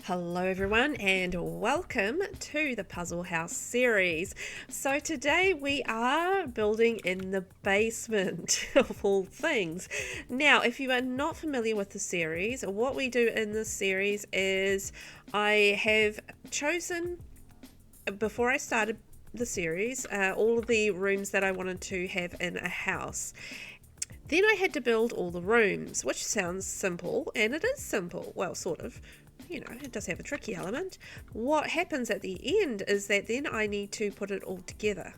Hello everyone and welcome to the Puzzle House series. So today we are building in the basement of all things. Now if you are not familiar with the series, what we do in this series is I have chosen, before I started the series, all of the rooms that I wanted to have in a house. Then I had to build all the rooms, which sounds simple, and it is simple, well sort of. You know, it does have a tricky element. What happens at the end is that then I need to put it all together.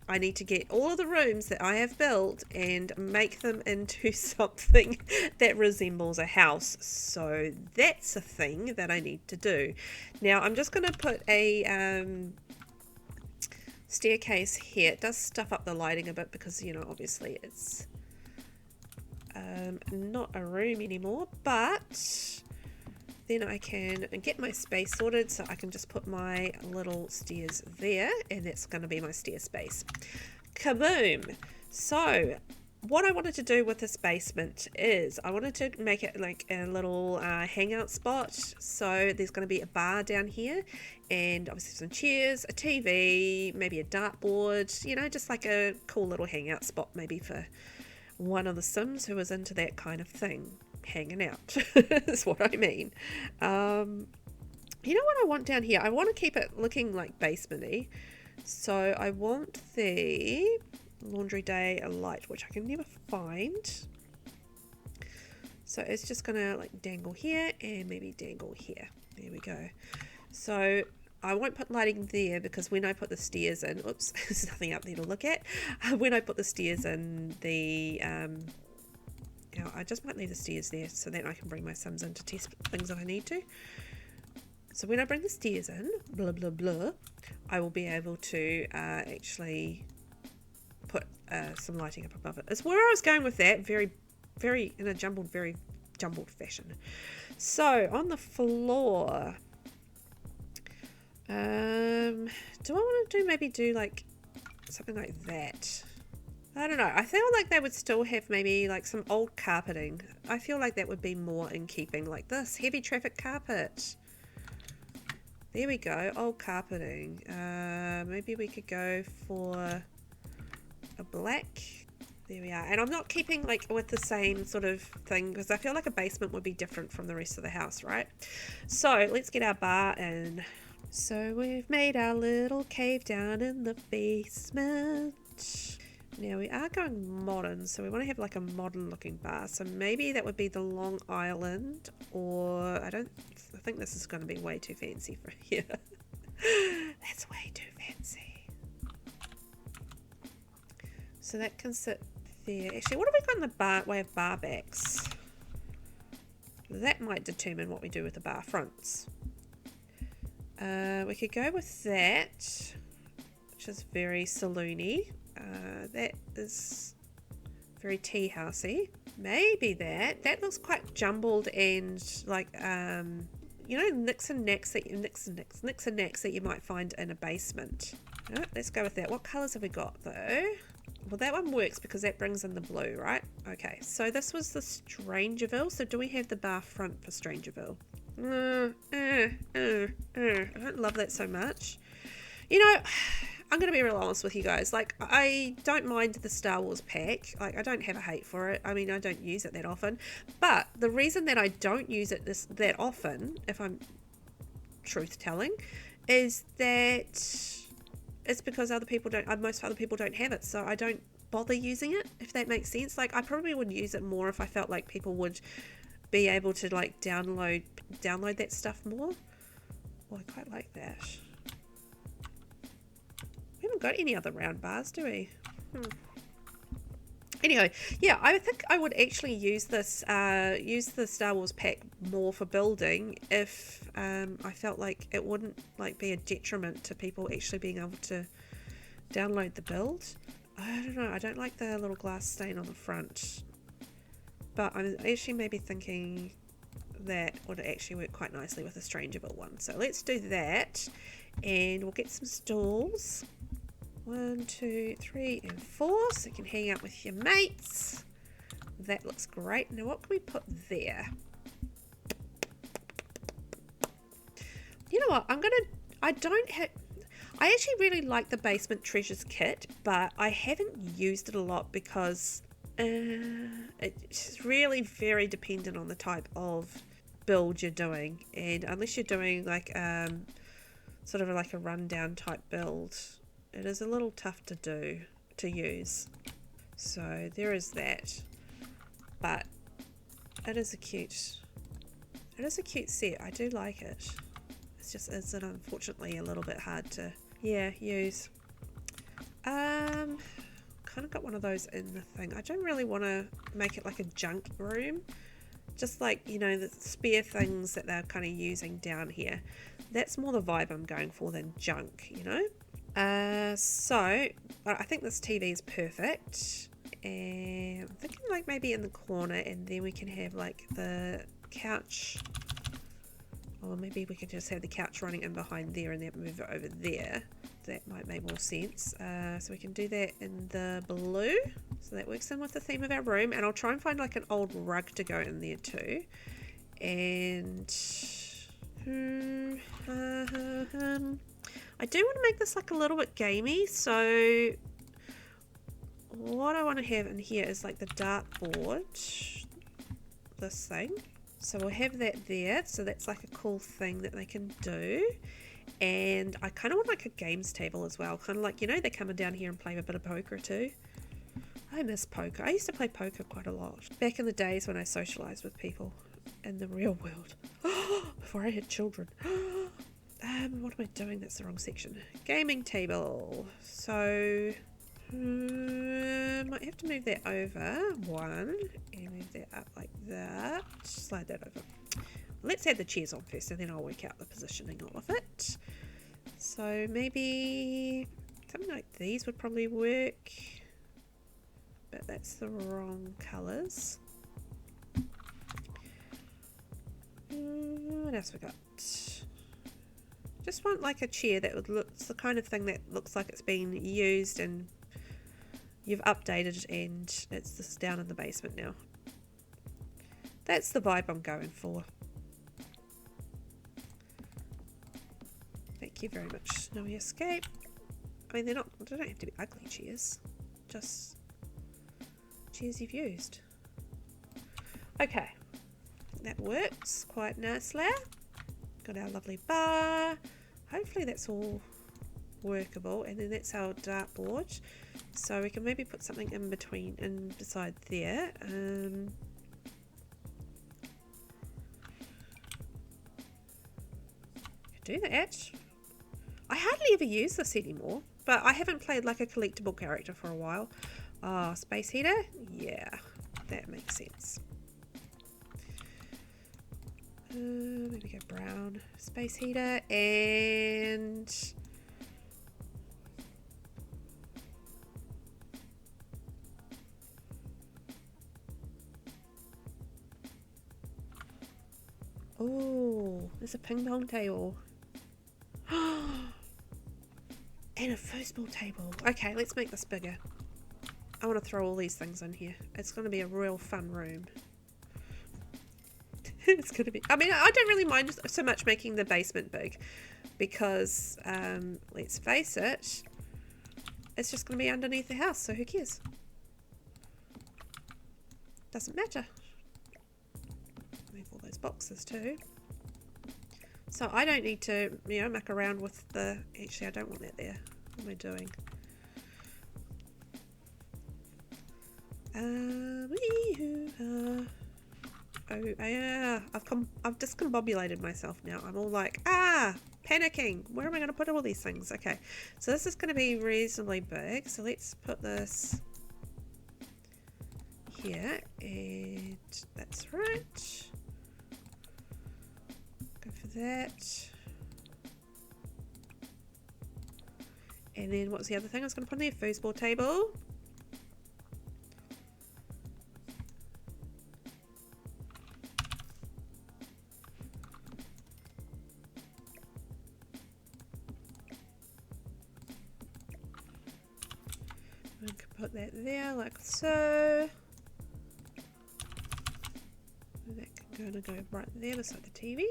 I need to get all of the rooms that I have built and make them into something that resembles a house. So that's a thing that I need to do. Now I'm just going to put a staircase here. It does stuff up the lighting a bit because, you know, obviously it's not a room anymore, but then I can get my space sorted, so I can just put my little stairs there, and that's going to be my stair space. Kaboom! So what I wanted to do with this basement is I wanted to make it like a little hangout spot. So there's going to be a bar down here, and obviously some chairs, a TV, maybe a dartboard, you know, just like a cool little hangout spot maybe for one of the Sims who is into that kind of thing. Hanging out is what I mean. You know what I want down here? I want to keep it looking like basement-y. So I want the laundry day light, which I can never find. So it's just gonna like dangle here and maybe dangle here. There we go. So I won't put lighting there because when I put the stairs in, oops, there's nothing up there to look at. When I put the stairs in, the you know, I just might leave the stairs there so that I can bring my Sims in to test things if I need to. So when I bring the stairs in, blah blah blah, I will be able to actually put some lighting up above it. It's where I was going with that, very jumbled fashion. So on the floor, do I want to do like something like that? I don't know. I feel like they would still have maybe like some old carpeting. I feel like that would be more in keeping, like this heavy traffic carpet. There we go, old carpeting. Maybe we could go for a black. There we are. And I'm not keeping like with the same sort of thing because I feel like a basement would be different from the rest of the house, right? So let's get our bar in. So we've made our little cave down in the basement. Now we are going modern, so we want to have like a modern looking bar. So maybe that would be the Long Island, or I think this is going to be way too fancy for here. That's way too fancy. So that can sit there. Actually, what have we got in the bar way of bar backs? That might determine what we do with the bar fronts. We could go with that, which is very saloony. That is very tea housey. Maybe that looks quite jumbled and like you know, nicks and knacks that you might find in a basement. Right, let's go with that. What colours have we got though? Well, that one works because that brings in the blue, right? Okay, so this was the Strangerville. So do we have the bar front for Strangerville? I don't love that so much. You know, I'm going to be real honest with you guys. Like, I don't mind the Star Wars pack. Like, I don't have a hate for it. I mean, I don't use it that often. But the reason that I don't use it that often, if I'm truth-telling, is that it's because most other people don't have it. So I don't bother using it, if that makes sense. Like, I probably would use it more if I felt like people would be able to, like, download that stuff more. Well, I quite like that. We haven't got any other round bars, do we? Anyway, yeah, I think I would actually use this, use the Star Wars pack more for building if I felt like it wouldn't like be a detriment to people actually being able to download the build. I don't know. I don't like the little glass stain on the front, but I'm actually maybe thinking that would actually work quite nicely with a Strangerville one. So let's do that, and we'll get some stools. 1, 2, 3, and 4, so you can hang out with your mates. That looks great. Now what can we put there? know what? I actually really like the Basement Treasures kit, but I haven't used it a lot because it's really very dependent on the type of build you're doing, and unless you're doing like sort of like a rundown type build, it is a little tough to use. So there is that, but it is a cute set. I do like it. It's unfortunately a little bit hard to use. Kind of got one of those in the thing. I don't really want to make it like a junk room, just like, you know, the spare things that they're kind of using down here. That's more the vibe I'm going for than junk, you know. So I think this TV is perfect, and I'm thinking like maybe in the corner, and then we can have like the couch, or maybe we could just have the couch running in behind there and then move it over there. That might make more sense. So we can do that in the blue, so that works in with the theme of our room, and I'll try and find like an old rug to go in there too. And I do want to make this like a little bit gamey, so what I want to have in here is like the dartboard, this thing. So we'll have that there, so that's like a cool thing that they can do. And I kind of want like a games table as well, kind of like, you know, they're coming down here and play a bit of poker too. I miss poker. I used to play poker quite a lot back in the days when I socialized with people in the real world. Before I had children. What am I doing? That's the wrong section. Gaming table. So might have to move that over one and move that up like that. Slide that over. Let's add the chairs on first, and then I'll work out the positioning of it. So maybe something like these would probably work, but that's the wrong colours. What else we got? Just want like a chair that would look, it's the kind of thing that looks like it's been used and you've updated, and it's just down in the basement now. That's the vibe I'm going for. Thank you very much. No escape. I mean, they don't have to be ugly chairs, just chairs you've used. Okay, that works quite nicely. Got our lovely bar. Hopefully that's all workable, and then that's our dartboard. So we can maybe put something in between, beside there. Do that. I hardly ever use this anymore, but I haven't played like a collectible character for a while. Oh, space heater? Yeah, that makes sense. Maybe go brown. Space heater, and oh, there's a ping pong table. And a foosball table. Okay, let's make this bigger. I want to throw all these things in here. It's going to be a real fun room. It's going to be... I mean, I don't really mind so much making the basement big, because, let's face it, it's just going to be underneath the house, so who cares? Doesn't matter. Move all those boxes too. So I don't need to, you know, muck around with the... Actually, I don't want that there. What am I doing? I've discombobulated myself now. I'm all like, panicking. Where am I going to put all these things? Okay, so this is going to be reasonably big. So let's put this here, and that's right. Go for that. And then what's the other thing I was going to put in there? Foosball table. I can put that there like so. And that can go right there beside the TV.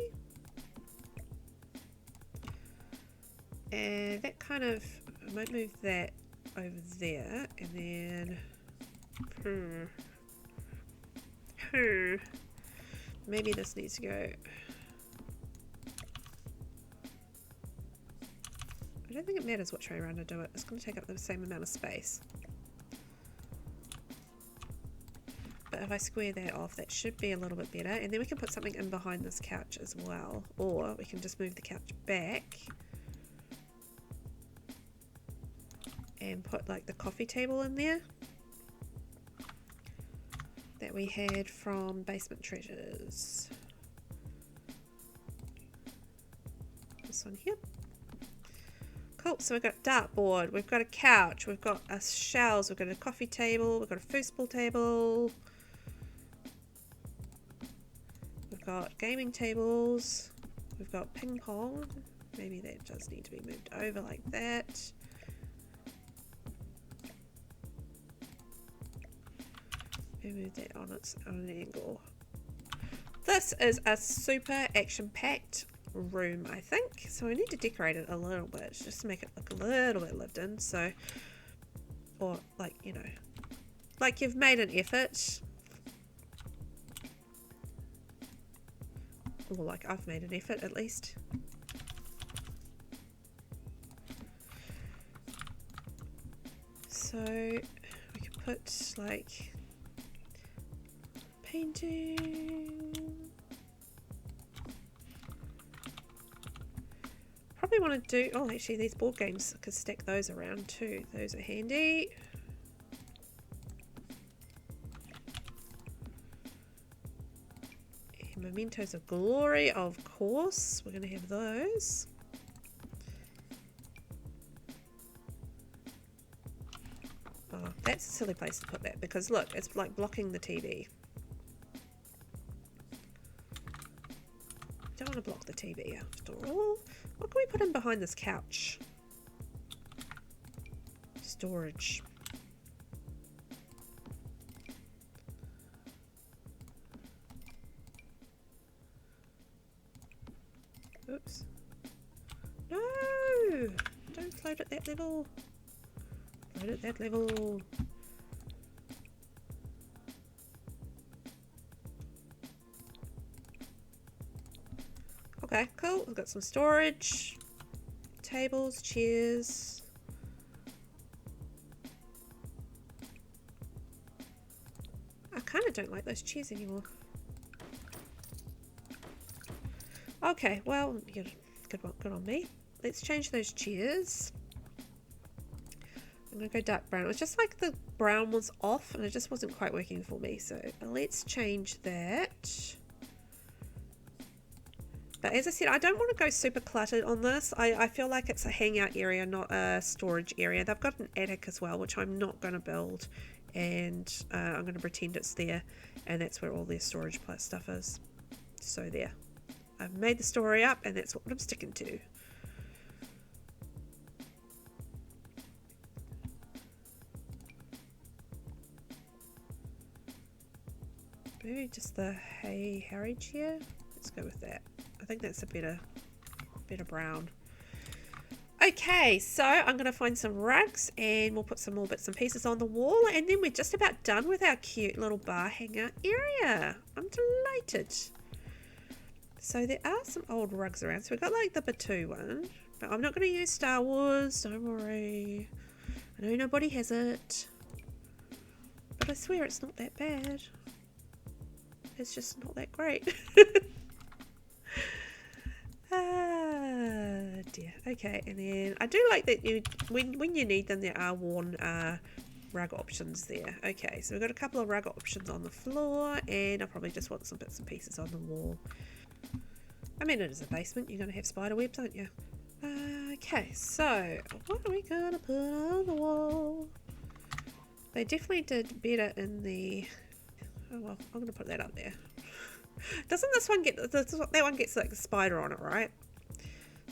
And that kind of, I might move that over there, and then maybe this needs to go. I don't think it matters which way around I do it. It's going to take up the same amount of space. But if I square that off, that should be a little bit better. And then we can put something in behind this couch as well. Or we can just move the couch back and put like the coffee table in there that we had from Basement Treasures. This one here. Cool, so we've got a dartboard, we've got a couch, we've got a shelves, we've got a coffee table, we've got a foosball table, we've got gaming tables, we've got ping pong, maybe that does need to be moved over like that. And move that on its own angle. This is a super action-packed room, I think, so I need to decorate it a little bit just to make it look a little bit lived in. So, or like, you know, like you've made an effort, or like I've made an effort at least. So we can put like painting. Probably want to do, oh actually these board games, I could stack those around too, those are handy. And Mementos of Glory, of course, we're going to have those. Oh, that's a silly place to put that because look, it's like blocking the TV. Don't want to block the TV after all. What can we put in behind this couch? Storage. Oops. No! Don't float at that level. Float at that level. Okay, cool. We've got some storage, tables, chairs. I kind of don't like those chairs anymore. Okay, well, yeah, good on me. Let's change those chairs. I'm going to go dark brown. It was just like the brown was off and it just wasn't quite working for me. So let's change that. But as I said, I don't want to go super cluttered on this. I feel like it's a hangout area, not a storage area. They've got an attic as well, which I'm not going to build. And I'm going to pretend it's there. And that's where all their storage stuff is. So there. I've made the story up and that's what I'm sticking to. Maybe just the Hey Harry chair. Let's go with that. I think that's a better brown. Okay, so I'm going to find some rugs and we'll put some more bits and pieces on the wall and then we're just about done with our cute little bar hangout area. I'm delighted. So there are some old rugs around. So we've got like the Batu one, but I'm not going to use Star Wars, don't worry. I know nobody has it, but I swear it's not that bad. It's just not that great. Ah dear. Okay, and then I do like that you when you need them there are worn rug options there. Okay, so we've got a couple of rug options on the floor and I probably just want some bits and pieces on the wall. I mean, it is a basement, you're going to have spider webs, aren't you? Okay, so what are we going to put on the wall? They definitely did better in the... Oh well, I'm going to put that up there. Doesn't this one get... That one gets like a spider on it, right?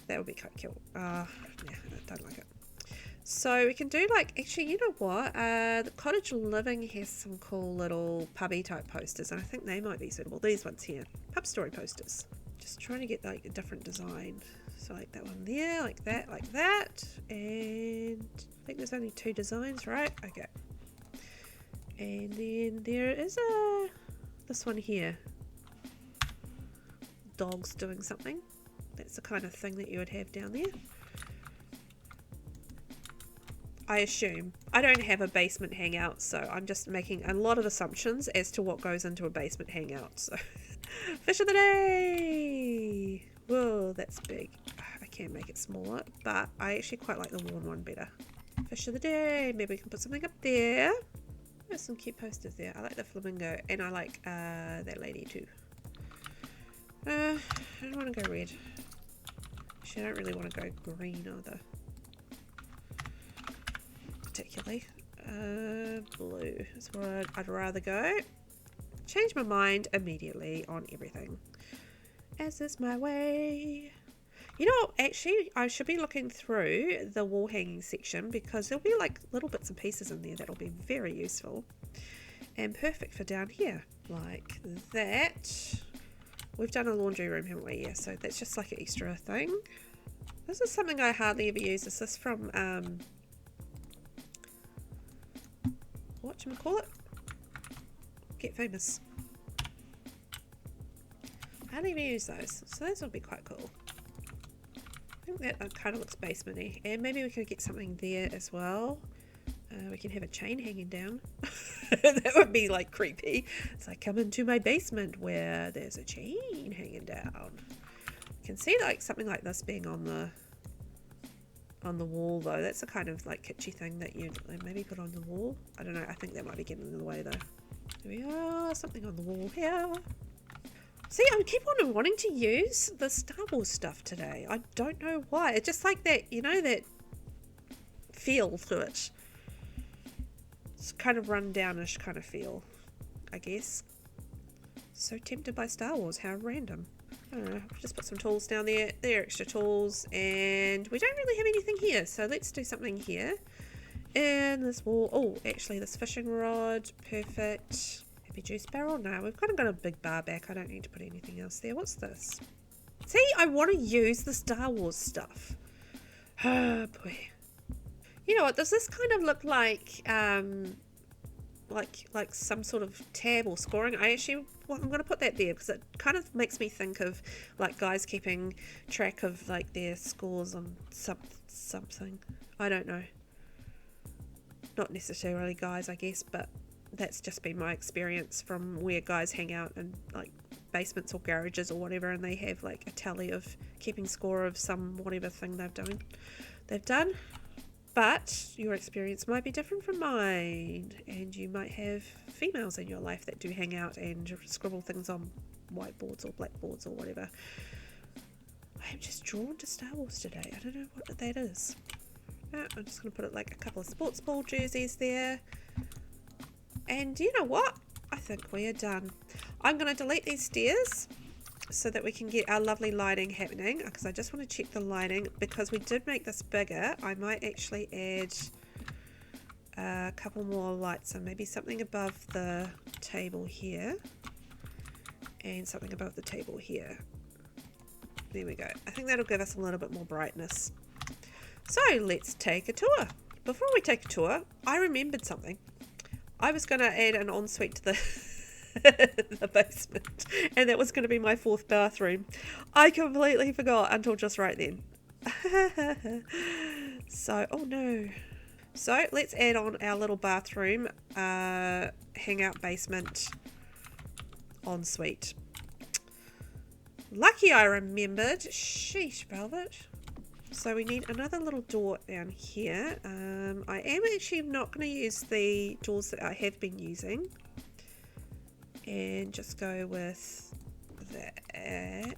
That would be quite cool. Yeah, I don't like it. So we can do like... Actually, you know what? The Cottage Living has some cool little pubby type posters and I think they might be suitable. These ones here. Pub story posters. Just trying to get like a different design. So like that one there, like that, and I think there's only 2 designs, right? Okay. And then there is this one here. Dogs doing something. That's the kind of thing that you would have down there. I assume. I don't have a basement hangout, so I'm just making a lot of assumptions as to what goes into a basement hangout. So, fish of the day! Whoa, that's big. I can make it smaller, but I actually quite like the worn one better. Fish of the day. Maybe we can put something up there. There's some cute posters there. I like the flamingo, and I like that lady too. I don't want to go red. Actually, I don't really want to go green either. Particularly. Blue is where I'd rather go. Change my mind immediately on everything. As is my way. You know, actually, I should be looking through the wall hanging section because there'll be like little bits and pieces in there that'll be very useful and perfect for down here. Like that. We've done a laundry room, haven't we? Yeah, so that's just like an extra thing. This is something I hardly ever use. This is from, whatchamacallit? Get Famous. I hardly ever use those, so those would be quite cool. I think that kind of looks basement-y. And maybe we could get something there as well. We can have a chain hanging down. That would be like creepy. It's like, come into my basement where there's a chain hanging down. You can see like something like this being on the wall though. That's a kind of like kitschy thing that you'd maybe put on the wall. I don't know. I think that might be getting in the way though. Here we are. Something on the wall here. See, I keep on wanting to use the Star Wars stuff today. I don't know why. It's just like that, you know, that feel to it. It's kind of run-downish kind of feel, I guess. So tempted by Star Wars. How random. I don't know. Just put some tools down there. They're extra tools. And we don't really have anything here. So let's do something here. And this wall. Oh, actually, this fishing rod. Perfect. Happy juice barrel. No, we've kind of got a big bar back. I don't need to put anything else there. What's this? See, I want to use the Star Wars stuff. Oh, boy. You know what, does this kind of look like some sort of tab or scoring? I'm going to put that there because it kind of makes me think of like guys keeping track of like their scores on something. I don't know. Not necessarily guys, I guess, but that's just been my experience from where guys hang out in like basements or garages or whatever, and they have like a tally of keeping score of some whatever thing they've done. But your experience might be different from mine, and you might have females in your life that do hang out and scribble things on whiteboards or blackboards or whatever. I'm just drawn to Star Wars today. I don't know what that is. I'm just going to put it like a couple of sports ball jerseys there. And you know what? I think we are done. I'm going to delete these stairs so that we can get our lovely lighting happening, because I just want to check the lighting because we did make this bigger. I might actually add a couple more lights, so maybe something above the table here and something above the table here. There we go. I think that'll give us a little bit more brightness. So let's take a tour. Before we take a tour, I remembered something. I was going to add an ensuite to the the basement, and that was going to be my 4th bathroom. I completely forgot until just right then. So, oh no. So let's add on our little bathroom, hangout basement ensuite. Lucky I remembered. Sheesh, Velvet. So we need another little door down here. I am actually not going to use the doors that I have been using. And just go with that.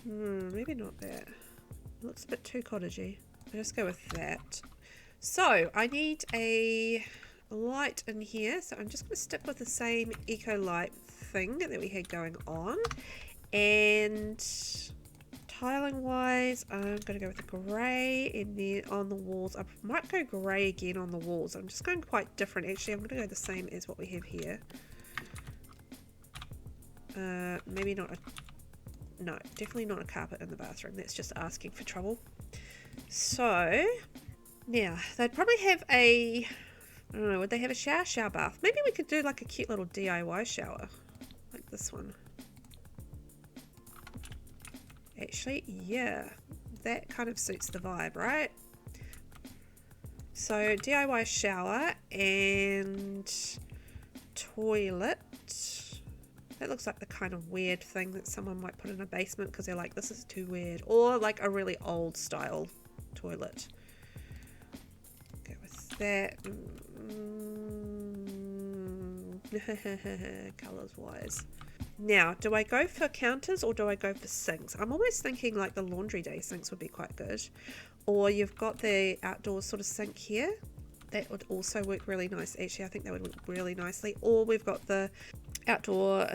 Maybe not that. It looks a bit too cottagey. I'll just go with that. So I need a light in here. So I'm just going to stick with the same eco light thing that we had going on. And tiling wise, I'm going to go with the grey, and then on the walls, I might go grey again on the walls. I'm just going quite different. Actually, I'm going to go the same as what we have here. Maybe not no, definitely not a carpet in the bathroom. That's just asking for trouble. So now they'd probably have a, I don't know, would they have a shower bath? Maybe we could do like a cute little DIY shower like this one. Actually, yeah, that kind of suits the vibe, right? So DIY shower and toilet. That looks like the kind of weird thing that someone might put in a basement because they're like, this is too weird. Or like a really old style toilet. Go with that. Colors wise. Now, do I go for counters or do I go for sinks? I'm almost thinking like the laundry day sinks would be quite good. Or you've got the outdoor sort of sink here. That would also work really nice. Actually, I think that would work really nicely. Or we've got the outdoor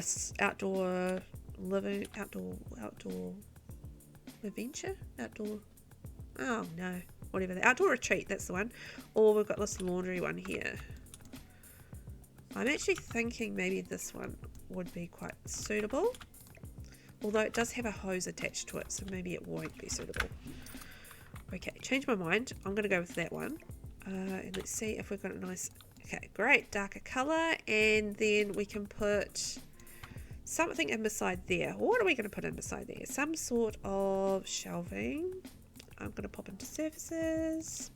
living, outdoor adventure, oh no, whatever, the outdoor retreat, that's the one. Or we've got this laundry one here. I'm actually thinking maybe this one would be quite suitable, although it does have a hose attached to it, so maybe it won't be suitable. Okay, change my mind. I'm going to go with that one. And let's see if we've got a nice, okay, great, darker color, and then we can put something in beside there. What are we going to put in beside there? Some sort of shelving. I'm going to pop into surfaces.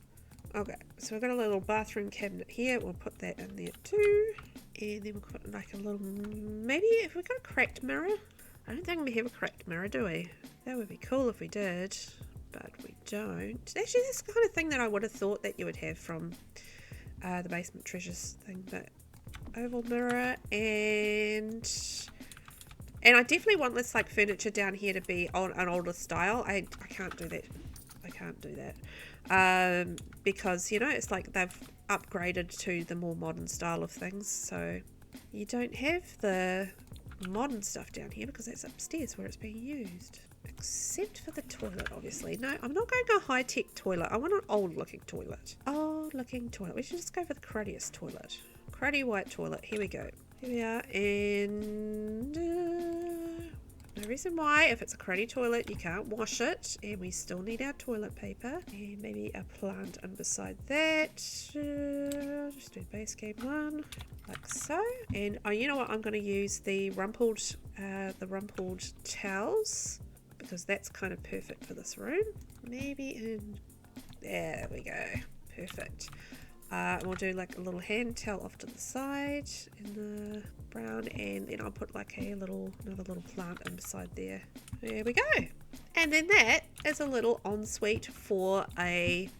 Okay, so we've got a little bathroom cabinet here. We'll put that in there too. And then we'll put like a little, maybe if we've got a cracked mirror. I don't think we have a cracked mirror, do we? That would be cool if we did, but we don't. Actually, that's the kind of thing that I would have thought that you would have from the Basement Treasures thing. But oval mirror, and I definitely want this like furniture down here to be on an older style. I can't do that. I can't do that because, you know, it's like they've upgraded to the more modern style of things, so you don't have the modern stuff down here because that's upstairs where it's being used, except for the toilet, obviously. No, I'm not going to go high-tech toilet. I want an old-looking toilet. Old-looking toilet. We should just go for the cruddiest toilet. Cruddy white toilet. Here we go. Here we are, and no reason why, if it's a cruddy toilet, you can't wash it, and we still need our toilet paper, and maybe a plant in beside that. Just do base game 1, like so. And oh, you know what? I'm going to use the rumpled towels because that's kind of perfect for this room. Maybe in there we go. Perfect. We'll do like a little hand towel off to the side in the brown, and then I'll put like another little plant in beside there. There we go. And then that is a little ensuite for a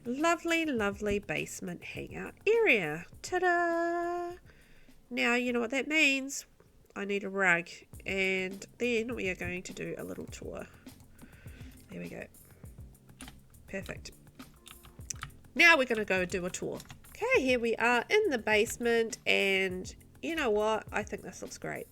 lovely, lovely basement hangout area. Ta-da! Now, you know what that means. I need a rug, and then we are going to do a little tour. There we go. Perfect. Now we're going to go do a tour. Okay, here we are in the basement, and you know what? I think this looks great.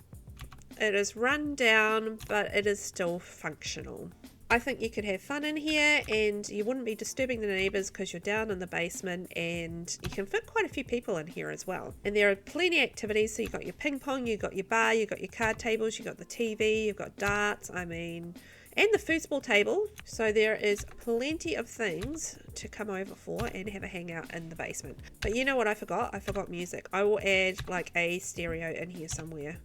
It is run down, but it is still functional. I think you could have fun in here, and you wouldn't be disturbing the neighbours because you're down in the basement, and you can fit quite a few people in here as well. And there are plenty of activities. So you've got your ping pong, you've got your bar, you've got your card tables, you've got the TV, you've got darts. I mean, and the foosball table. So there is plenty of things to come over for and have a hangout in the basement. But you know what I forgot? I forgot music. I will add like a stereo in here somewhere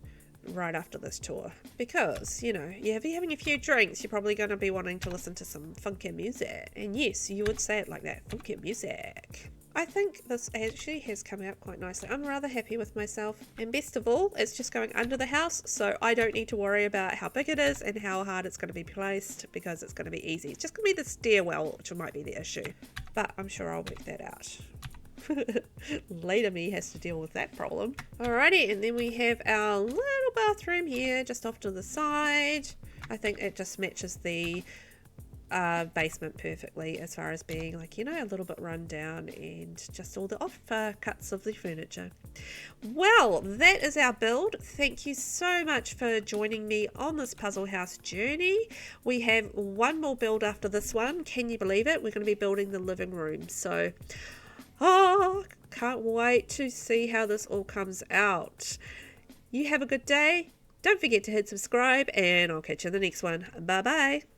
right after this tour, because, you know, if you're having a few drinks, you're probably going to be wanting to listen to some funky music. And yes, you would say it like that, funky music. I think this actually has come out quite nicely. I'm rather happy with myself, and best of all, it's just going under the house, so I don't need to worry about how big it is and how hard it's going to be placed, because it's going to be easy. It's just going to be the stairwell which might be the issue, but I'm sure I'll work that out. Later me has to deal with that problem. Alrighty, and then we have our little bathroom here just off to the side. I think it just matches the basement perfectly, as far as being like, you know, a little bit run down and just all the off cuts of the furniture. Well, that is our build. Thank you so much for joining me on this puzzle house journey. We have one more build after this one. Can you believe it? We're going to be building the living room, so can't wait to see how this all comes out. You have a good day. Don't forget to hit subscribe, and I'll catch you in the next one. Bye bye.